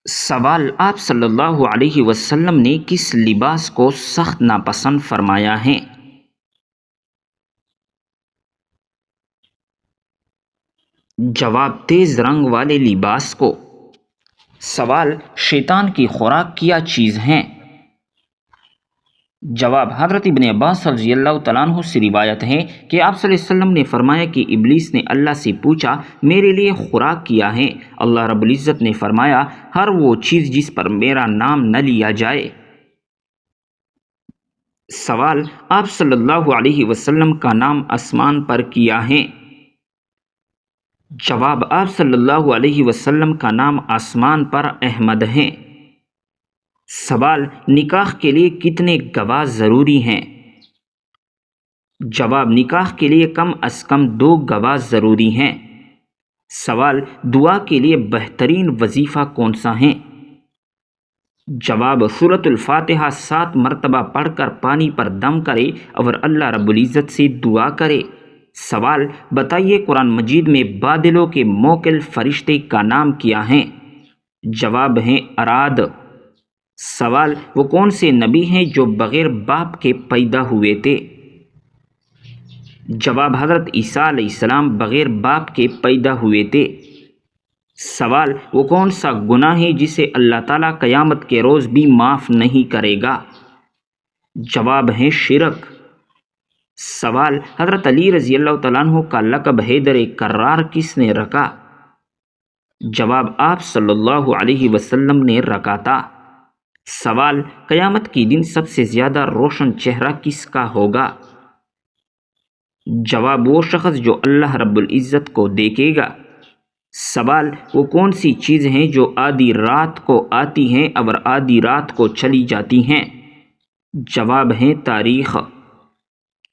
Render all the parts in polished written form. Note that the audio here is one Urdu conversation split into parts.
سوال: آپ صلی اللہ علیہ وسلم نے کس لباس کو سخت ناپسند فرمایا ہے؟ جواب: تیز رنگ والے لباس کو۔ سوال: شیطان کی خوراک کیا چیز ہیں؟ جواب: حضرت ابن عباس رضی اللہ تعالیٰ عنہ سے روایت ہے کہ آپ صلی اللہ علیہ وسلم نے فرمایا کہ ابلیس نے اللہ سے پوچھا میرے لیے خوراک کیا ہے؟ اللہ رب العزت نے فرمایا ہر وہ چیز جس پر میرا نام نہ لیا جائے۔ سوال: آپ صلی اللہ علیہ وسلم کا نام آسمان پر کیا ہے؟ جواب: آپ صلی اللہ علیہ وسلم کا نام آسمان پر احمد ہے۔ سوال: نکاح کے لیے کتنے گواہ ضروری ہیں؟ جواب: نکاح کے لیے کم از کم 2 گواہ ضروری ہیں۔ سوال: دعا کے لیے بہترین وظیفہ کون سا ہے؟ جواب: سورۃ الفاتحہ 7 مرتبہ پڑھ کر پانی پر دم کرے اور اللہ رب العزت سے دعا کرے۔ سوال: بتائیے قرآن مجید میں بادلوں کے موکل فرشتے کا نام کیا ہے؟ جواب ہے اراد۔ سوال: وہ کون سے نبی ہیں جو بغیر باپ کے پیدا ہوئے تھے؟ جواب: حضرت عیسیٰ علیہ السلام بغیر باپ کے پیدا ہوئے تھے۔ سوال: وہ کون سا گناہ ہے جسے اللہ تعالیٰ قیامت کے روز بھی معاف نہیں کرے گا؟ جواب ہے شرک۔ سوال: حضرت علی رضی اللہ تعالیٰ عنہ کا لقب حیدر کرار کس نے رکھا؟ جواب: آپ صلی اللہ علیہ وسلم نے رکھا تھا۔ سوال: قیامت کے دن سب سے زیادہ روشن چہرہ کس کا ہوگا؟ جواب: وہ شخص جو اللہ رب العزت کو دیکھے گا۔ سوال: وہ کون سی چیز ہیں جو آدھی رات کو آتی ہیں اور آدھی رات کو چلی جاتی ہیں؟ جواب ہے تاریخ۔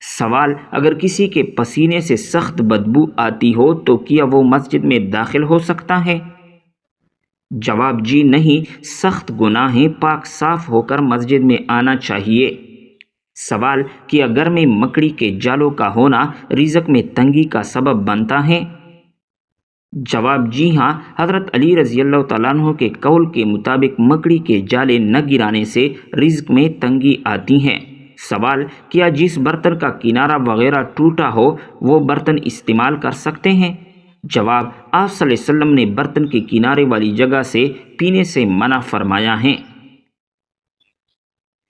سوال: اگر کسی کے پسینے سے سخت بدبو آتی ہو تو کیا وہ مسجد میں داخل ہو سکتا ہے؟ جواب: جی نہیں، سخت گناہ ہے، پاک صاف ہو کر مسجد میں آنا چاہیے۔ سوال: کیا گھر میں مکڑی کے جالوں کا ہونا رزق میں تنگی کا سبب بنتا ہے؟ جواب: جی ہاں، حضرت علی رضی اللہ تعالیٰ عنہ کے قول کے مطابق مکڑی کے جالے نہ گرانے سے رزق میں تنگی آتی ہے۔ سوال: کیا جس برتن کا کنارہ وغیرہ ٹوٹا ہو وہ برتن استعمال کر سکتے ہیں؟ جواب: آپ صلی اللہ علیہ وسلم نے برتن کے کنارے والی جگہ سے پینے سے منع فرمایا ہے۔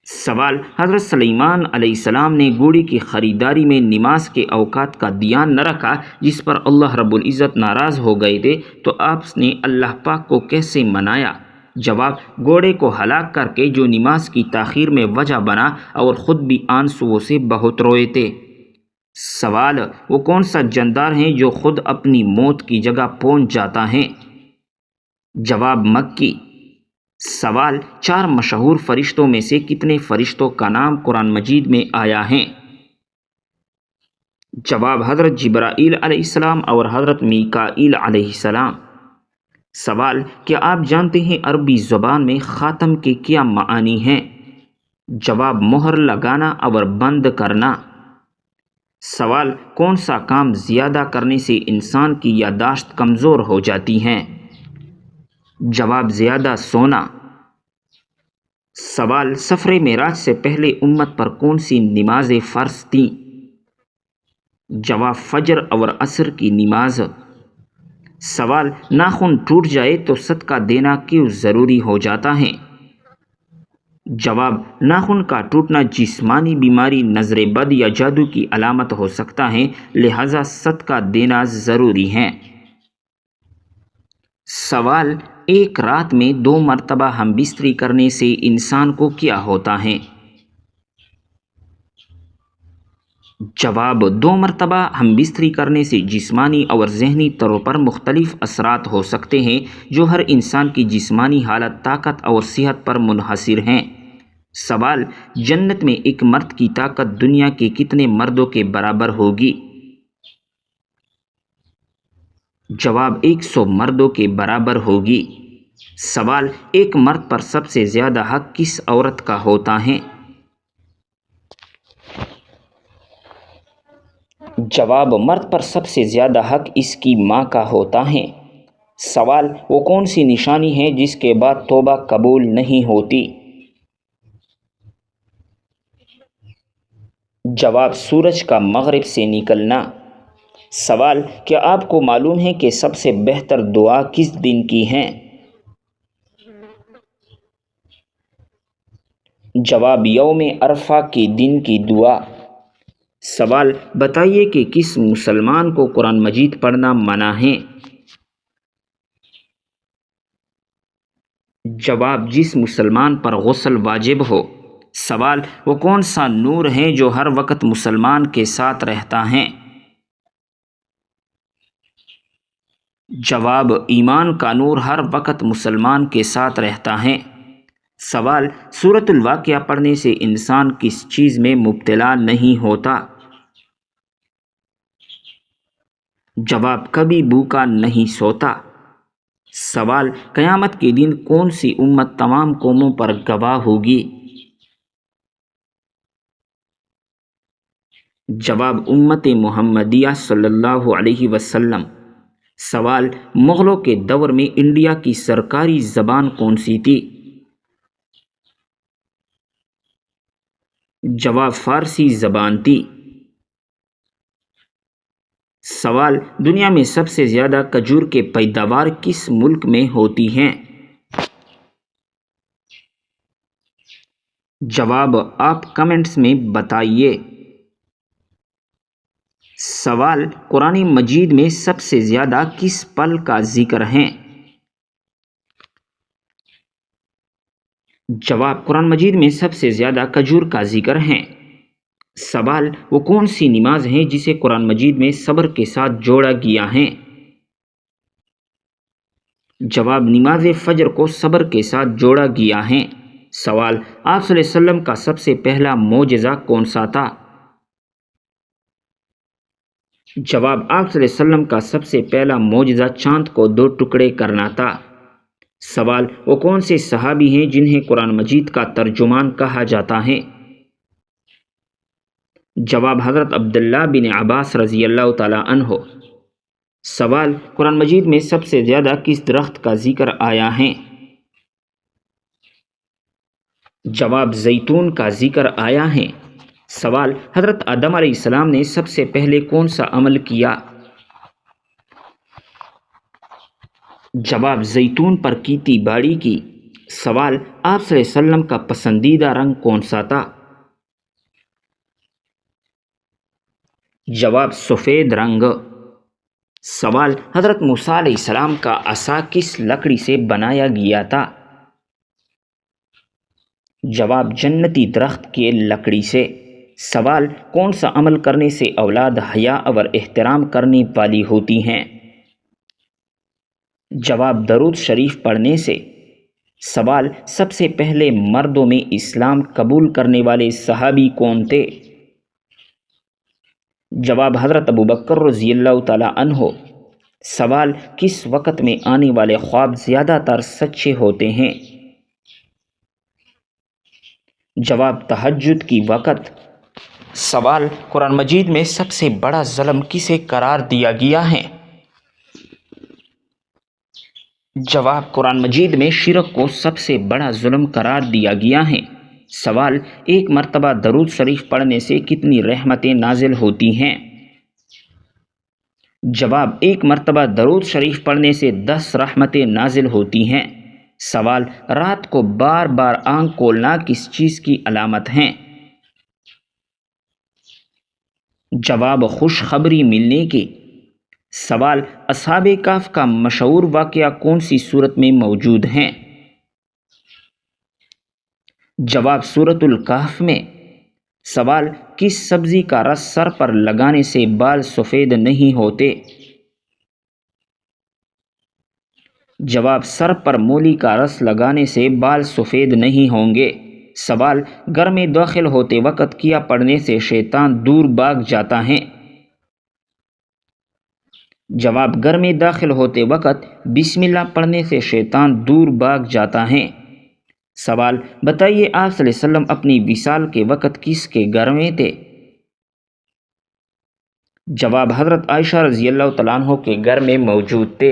سوال: حضرت سلیمان علیہ السلام نے گھوڑے کی خریداری میں نماز کے اوقات کا دھیان نہ رکھا جس پر اللہ رب العزت ناراض ہو گئے تھے تو آپ نے اللہ پاک کو کیسے منایا؟ جواب: گھوڑے کو ہلاک کر کے جو نماز کی تاخیر میں وجہ بنا اور خود بھی آنسوؤں سے بہت روئے تھے۔ سوال: وہ کون سا جاندار ہے جو خود اپنی موت کی جگہ پہنچ جاتا ہے؟ جواب: مکھی۔ سوال: 4 مشہور فرشتوں میں سے کتنے فرشتوں کا نام قرآن مجید میں آیا ہے؟ جواب: حضرت جبرائیل علیہ السلام اور حضرت میکائیل علیہ السلام۔ سوال: کیا آپ جانتے ہیں عربی زبان میں خاتم کے کیا معانی ہیں؟ جواب: مہر لگانا اور بند کرنا۔ سوال: کون سا کام زیادہ کرنے سے انسان کی یادداشت کمزور ہو جاتی ہے؟ جواب: زیادہ سونا۔ سوال: سفر معراج سے پہلے امت پر کون سی نمازیں فرض تھیں؟ جواب: فجر اور عصر کی نماز۔ سوال: ناخن ٹوٹ جائے تو صدقہ دینا کیوں ضروری ہو جاتا ہے؟ جواب: ناخن کا ٹوٹنا جسمانی بیماری، نظر بد یا جادو کی علامت ہو سکتا ہے، لہذا صدقہ دینا ضروری ہے۔ سوال: ایک رات میں 2 مرتبہ ہم بستری کرنے سے انسان کو کیا ہوتا ہے؟ جواب: 2 مرتبہ ہم بستری کرنے سے جسمانی اور ذہنی طور پر مختلف اثرات ہو سکتے ہیں جو ہر انسان کی جسمانی حالت، طاقت اور صحت پر منحصر ہیں۔ سوال: جنت میں ایک مرد کی طاقت دنیا کے کتنے مردوں کے برابر ہوگی؟ جواب: 100 مردوں کے برابر ہوگی۔ سوال: ایک مرد پر سب سے زیادہ حق کس عورت کا ہوتا ہے؟ جواب: مرد پر سب سے زیادہ حق اس کی ماں کا ہوتا ہے۔ سوال: وہ کون سی نشانی ہے جس کے بعد توبہ قبول نہیں ہوتی؟ جواب: سورج کا مغرب سے نکلنا۔ سوال: کیا آپ کو معلوم ہے کہ سب سے بہتر دعا کس دن کی ہیں؟ جواب: یوم عرفہ کے دن کی دعا۔ سوال: بتائیے کہ کس مسلمان کو قرآن مجید پڑھنا منع ہے؟ جواب: جس مسلمان پر غسل واجب ہو۔ سوال: وہ کون سا نور ہے جو ہر وقت مسلمان کے ساتھ رہتا ہے؟ جواب: ایمان کا نور ہر وقت مسلمان کے ساتھ رہتا ہے۔ سوال: سورۃ الواقعہ پڑھنے سے انسان کس چیز میں مبتلا نہیں ہوتا؟ جواب: کبھی بھوکا نہیں سوتا۔ سوال: قیامت کے دن کون سی امت تمام قوموں پر گواہ ہوگی؟ جواب: امت محمدیہ صلی اللہ علیہ وسلم۔ سوال: مغلوں کے دور میں انڈیا کی سرکاری زبان کون سی تھی؟ جواب: فارسی زبان تھی۔ سوال: دنیا میں سب سے زیادہ کھجور کے پیداوار کس ملک میں ہوتی ہیں؟ جواب آپ کمنٹس میں بتائیے۔ سوال: قرآن مجید میں سب سے زیادہ کس پھل کا ذکر ہے؟ جواب: قرآن مجید میں سب سے زیادہ کھجور کا ذکر ہے۔ سوال: وہ کون سی نماز ہے جسے قرآن مجید میں صبر کے ساتھ جوڑا گیا ہے؟ جواب: نماز فجر کو صبر کے ساتھ جوڑا گیا ہے۔ سوال: آپ صلی اللہ علیہ وسلم کا سب سے پہلا معجزہ کون سا تھا؟ جواب: آپ صلی اللہ علیہ وسلم کا سب سے پہلا معجزہ چاند کو 2 ٹکڑے کرنا تھا۔ سوال: وہ کون سے صحابی ہیں جنہیں قرآن مجید کا ترجمان کہا جاتا ہے؟ جواب: حضرت عبداللہ بن عباس رضی اللہ تعالی عنہ۔ سوال: قرآن مجید میں سب سے زیادہ کس درخت کا ذکر آیا ہے؟ جواب: زیتون کا ذکر آیا ہے۔ سوال: حضرت آدم علیہ السلام نے سب سے پہلے کون سا عمل کیا؟ جواب: زیتون پر کھیتی باڑی کی۔ سوال: آپ صلی اللہ علیہ وسلم کا پسندیدہ رنگ کون سا تھا؟ جواب: سفید رنگ۔ سوال: حضرت موسیٰ علیہ السلام کا عصا کس لکڑی سے بنایا گیا تھا؟ جواب: جنتی درخت کی لکڑی سے۔ سوال: کون سا عمل کرنے سے اولاد حیا اور احترام کرنے والی ہوتی ہیں؟ جواب: درود شریف پڑھنے سے۔ سوال: سب سے پہلے مردوں میں اسلام قبول کرنے والے صحابی کون تھے؟ جواب: حضرت ابوبکر رضی اللہ تعالی عنہ۔ سوال: کس وقت میں آنے والے خواب زیادہ تر سچے ہوتے ہیں؟ جواب: تہجد کی وقت۔ سوال: قرآن مجید میں سب سے بڑا ظلم کسے قرار دیا گیا ہے؟ جواب: قرآن مجید میں شرک کو سب سے بڑا ظلم قرار دیا گیا ہے۔ سوال: ایک مرتبہ درود شریف پڑھنے سے کتنی رحمتیں نازل ہوتی ہیں؟ جواب: ایک مرتبہ درود شریف پڑھنے سے 10 رحمتیں نازل ہوتی ہیں۔ سوال: رات کو بار بار آنکھ کھولنا کس چیز کی علامت ہے؟ جواب: خوشخبری ملنے کی۔ سوال: اصحاب کہف کا مشہور واقعہ کون سی سورت میں موجود ہیں؟ جواب: سورۃ الکہف میں۔ سوال: کس سبزی کا رس سر پر لگانے سے بال سفید نہیں ہوتے؟ جواب: سر پر مولی کا رس لگانے سے بال سفید نہیں ہوں گے۔ سوال: گھر میں داخل ہوتے وقت کیا پڑھنے سے شیطان دور بھاگ جاتا ہے؟ جواب: گھر میں داخل ہوتے وقت بسم اللہ پڑھنے سے شیطان دور بھاگ جاتا ہے۔ سوال: بتائیے آپ صلی اللہ علیہ وسلم اپنی وصال کے وقت کس کے گھر میں تھے؟ جواب: حضرت عائشہ رضی اللہ تعالیٰ عنہ کے گھر میں موجود تھے۔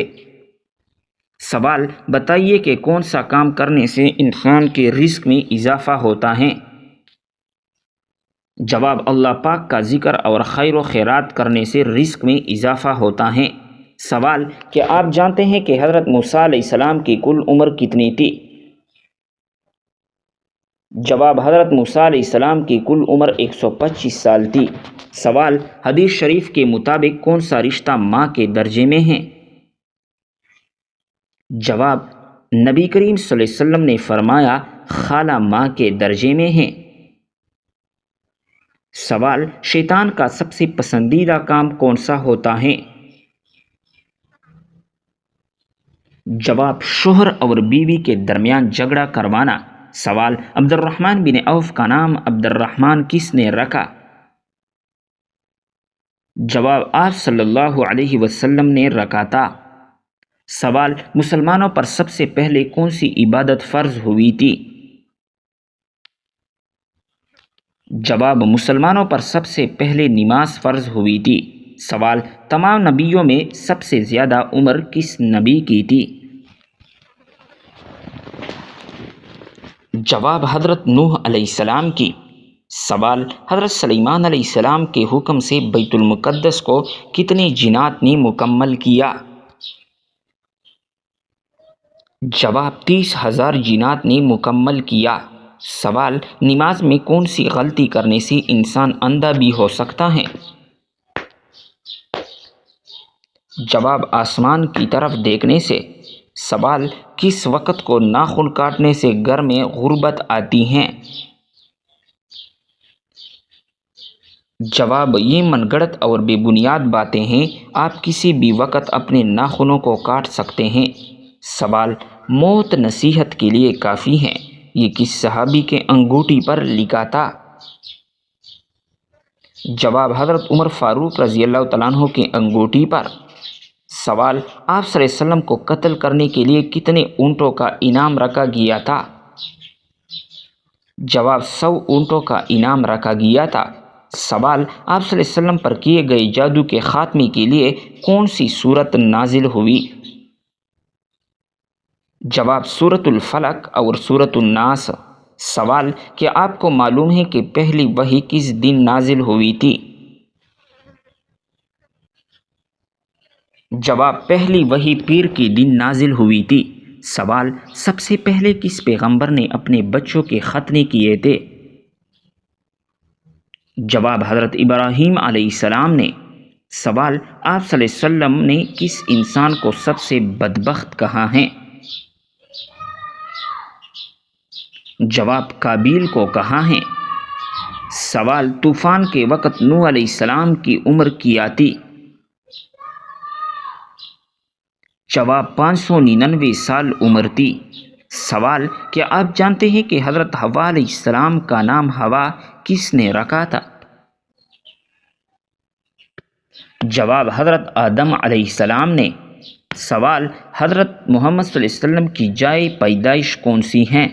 سوال: بتائیے کہ کون سا کام کرنے سے انسان کے رزق میں اضافہ ہوتا ہے؟ جواب: اللہ پاک کا ذکر اور خیر و خیرات کرنے سے رزق میں اضافہ ہوتا ہے۔ سوال: کیا آپ جانتے ہیں کہ حضرت موسیٰ علیہ السلام کی کل عمر کتنی تھی؟ جواب: حضرت موسیٰ علیہ السلام کی کل عمر 125 سال تھی۔ سوال: حدیث شریف کے مطابق کون سا رشتہ ماں کے درجے میں ہے؟ جواب: نبی کریم صلی اللہ علیہ وسلم نے فرمایا خالہ ماں کے درجے میں ہے۔ سوال: شیطان کا سب سے پسندیدہ کام کون سا ہوتا ہے؟ جواب: شوہر اور بیوی کے درمیان جھگڑا کروانا۔ سوال: عبد الرحمن بن عوف کا نام عبد الرحمن کس نے رکھا؟ جواب: آپ صلی اللہ علیہ وسلم نے رکھا تھا۔ سوال: مسلمانوں پر سب سے پہلے کون سی عبادت فرض ہوئی تھی؟ جواب: مسلمانوں پر سب سے پہلے نماز فرض ہوئی تھی۔ سوال: تمام نبیوں میں سب سے زیادہ عمر کس نبی کی تھی؟ جواب: حضرت نوح علیہ السلام کی۔ سوال: حضرت سلیمان علیہ السلام کے حکم سے بیت المقدس کو کتنے جنات نے مکمل کیا؟ جواب: 30,000 جنات نے مکمل کیا۔ سوال: نماز میں کون سی غلطی کرنے سے انسان اندھا بھی ہو سکتا ہے؟ جواب: آسمان کی طرف دیکھنے سے۔ سوال: کس وقت کو ناخن کاٹنے سے گھر میں غربت آتی ہے؟ جواب: یہ من گھڑت اور بے بنیاد باتیں ہیں، آپ کسی بھی وقت اپنے ناخنوں کو کاٹ سکتے ہیں۔ سوال: موت نصیحت کے لیے کافی ہے، یہ کس صحابی کے انگوٹھی پر لکھا تھا؟ جواب: حضرت عمر فاروق رضی اللہ تعالیٰ عنہ کے انگوٹھی پر۔ سوال: آپ صلی اللہ علیہ وسلم کو قتل کرنے کے لیے کتنے اونٹوں کا انعام رکھا گیا تھا؟ جواب: 100 اونٹوں کا انعام رکھا گیا تھا۔ سوال: آپ صلی اللہ علیہ وسلم پر کیے گئے جادو کے خاتمے کے لیے کون سی سورت نازل ہوئی؟ جواب: سورۃ الفلق اور سورۃ الناس۔ سوال: کیا آپ کو معلوم ہے کہ پہلی وحی کس دن نازل ہوئی تھی؟ جواب: پہلی وحی پیر کے دن نازل ہوئی تھی۔ سوال: سب سے پہلے کس پیغمبر نے اپنے بچوں کے ختنے کیے تھے؟ جواب: حضرت ابراہیم علیہ السلام نے۔ سوال: آپ صلی اللہ علیہ وسلم نے کس انسان کو سب سے بدبخت کہا ہے؟ جواب: قابیل کو کہا ہے۔ سوال: طوفان کے وقت نوح علیہ السلام کی عمر کیا تھی؟ جواب: 599 سال عمر تھی۔ سوال: کیا آپ جانتے ہیں کہ حضرت حوا علیہ السلام کا نام حوا کس نے رکھا تھا؟ جواب: حضرت آدم علیہ السلام نے۔ سوال: حضرت محمد صلی اللہ علیہ وسلم کی جائے پیدائش کون سی ہیں؟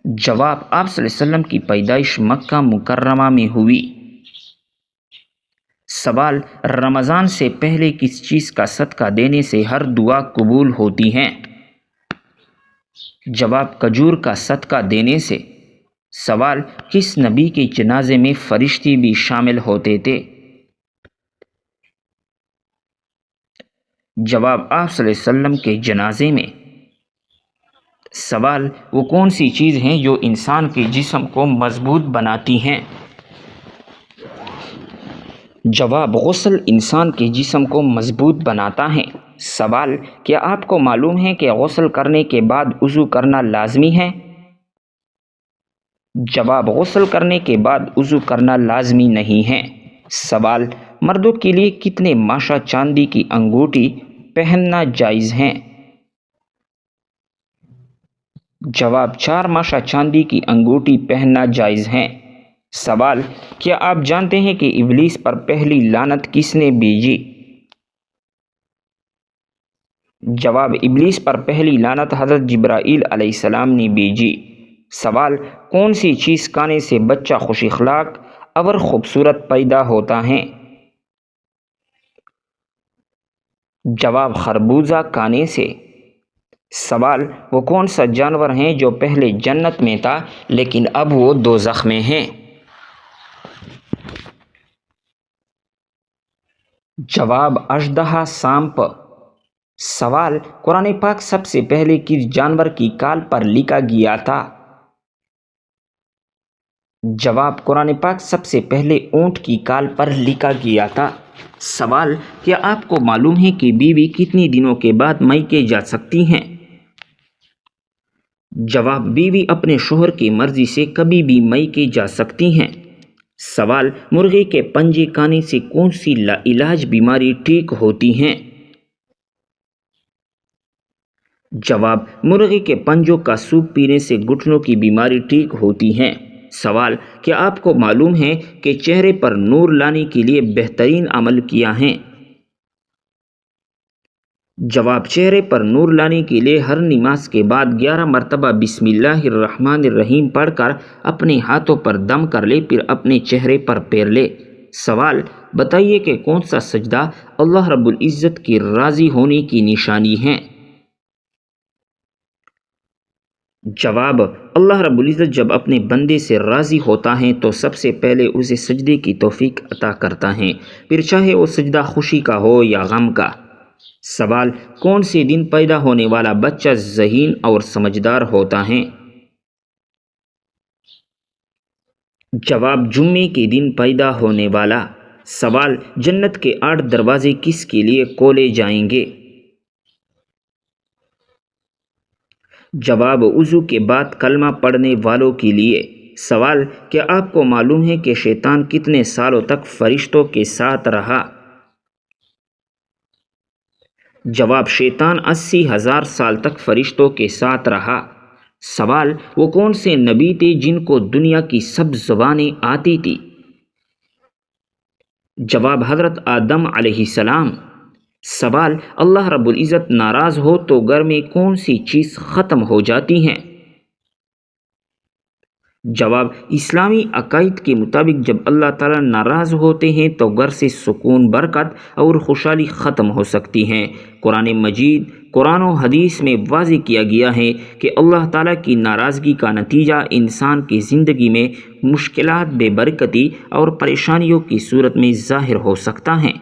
جواب: آپ صلی اللہ علیہ وسلم کی پیدائش مکہ مکرمہ میں ہوئی۔ سوال: رمضان سے پہلے کس چیز کا صدقہ دینے سے ہر دعا قبول ہوتی ہے؟ جواب: کھجور کا صدقہ دینے سے۔ سوال: کس نبی کے جنازے میں فرشتے بھی شامل ہوتے تھے؟ جواب: آپ صلی اللہ علیہ وسلم کے جنازے میں۔ سوال: وہ کون سی چیز ہیں جو انسان کے جسم کو مضبوط بناتی ہیں؟ جواب: غسل انسان کے جسم کو مضبوط بناتا ہے۔ سوال: کیا آپ کو معلوم ہے کہ غسل کرنے کے بعد وضو کرنا لازمی ہے؟ جواب: غسل کرنے کے بعد وضو کرنا لازمی نہیں ہے۔ سوال: مردوں کے لیے کتنے ماشا چاندی کی انگوٹھی پہننا جائز ہے؟ جواب: 4 ماشا چاندی کی انگوٹھی پہننا جائز ہے۔ سوال: کیا آپ جانتے ہیں کہ ابلیس پر پہلی لعنت کس نے بھیجی؟ جواب: ابلیس پر پہلی لعنت حضرت جبرائیل علیہ السلام نے بھیجی۔ سوال: کون سی چیز کھانے سے بچہ خوش اخلاق اور خوبصورت پیدا ہوتا ہے؟ جواب خربوزہ کھانے سے۔ سوال وہ کون سا جانور ہے جو پہلے جنت میں تھا لیکن اب وہ دوزخ میں ہے؟ جواب اژدہا سانپ۔ سوال قرآن پاک سب سے پہلے کس جانور کی کال پر لکھا گیا تھا؟ جواب قرآن پاک سب سے پہلے اونٹ کی کال پر لکھا گیا تھا۔ سوال کیا آپ کو معلوم ہے کہ بیوی کتنی دنوں کے بعد میکے جا سکتی ہیں؟ جواب بیوی اپنے شوہر کی مرضی سے کبھی بھی میکے جا سکتی ہیں۔ سوال مرغی کے پنجے کھانے سے کون سی لاعلاج بیماری ٹھیک ہوتی ہیں؟ جواب مرغی کے پنجوں کا سوپ پینے سے گھٹنوں کی بیماری ٹھیک ہوتی ہیں۔ سوال کیا آپ کو معلوم ہے کہ چہرے پر نور لانے کے لیے بہترین عمل کیا ہے؟ جواب چہرے پر نور لانے کے لیے ہر نماز کے بعد 11 مرتبہ بسم اللہ الرحمن الرحیم پڑھ کر اپنے ہاتھوں پر دم کر لے، پھر اپنے چہرے پر پھیر لے۔ سوال بتائیے کہ کون سا سجدہ اللہ رب العزت کی راضی ہونے کی نشانی ہے؟ جواب اللہ رب العزت جب اپنے بندے سے راضی ہوتا ہے تو سب سے پہلے اسے سجدے کی توفیق عطا کرتا ہے، پھر چاہے وہ سجدہ خوشی کا ہو یا غم کا۔ سوال کون سے دن پیدا ہونے والا بچہ ذہین اور سمجھدار ہوتا ہے؟ جواب جمعے کے دن پیدا ہونے والا۔ سوال جنت کے 8 دروازے کس کے لیے کھولے جائیں گے؟ جواب وضو کے بعد کلمہ پڑھنے والوں کے لیے۔ سوال کیا آپ کو معلوم ہے کہ شیطان کتنے سالوں تک فرشتوں کے ساتھ رہا؟ جواب شیطان 80,000 سال تک فرشتوں کے ساتھ رہا۔ سوال وہ کون سے نبی تھے جن کو دنیا کی سب زبانیں آتی تھی؟ جواب حضرت آدم علیہ السلام۔ سوال اللہ رب العزت ناراض ہو تو گھر میں کون سی چیز ختم ہو جاتی ہیں؟ جواب اسلامی عقائد کے مطابق جب اللہ تعالیٰ ناراض ہوتے ہیں تو گھر سے سکون، برکت اور خوشحالی ختم ہو سکتی ہیں۔ قرآن مجید، قرآن و حدیث میں واضح کیا گیا ہے کہ اللہ تعالیٰ کی ناراضگی کا نتیجہ انسان کی زندگی میں مشکلات، بے برکتی اور پریشانیوں کی صورت میں ظاہر ہو سکتا ہے۔